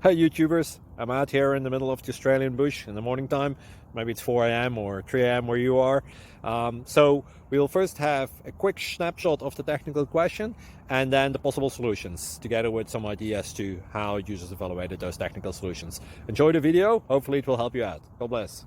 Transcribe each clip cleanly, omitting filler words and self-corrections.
Hey YouTubers, I'm out here in the middle of the Australian bush in the morning time. Maybe it's 4 a.m. or 3 a.m. where you are. So we'll first have a quick snapshot of the technical question and then the possible solutions, together with some ideas to how users evaluated those technical solutions. Enjoy the video, hopefully it will help you out. God bless.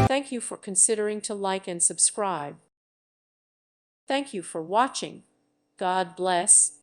Thank you for considering to like and subscribe. Thank you for watching. God bless.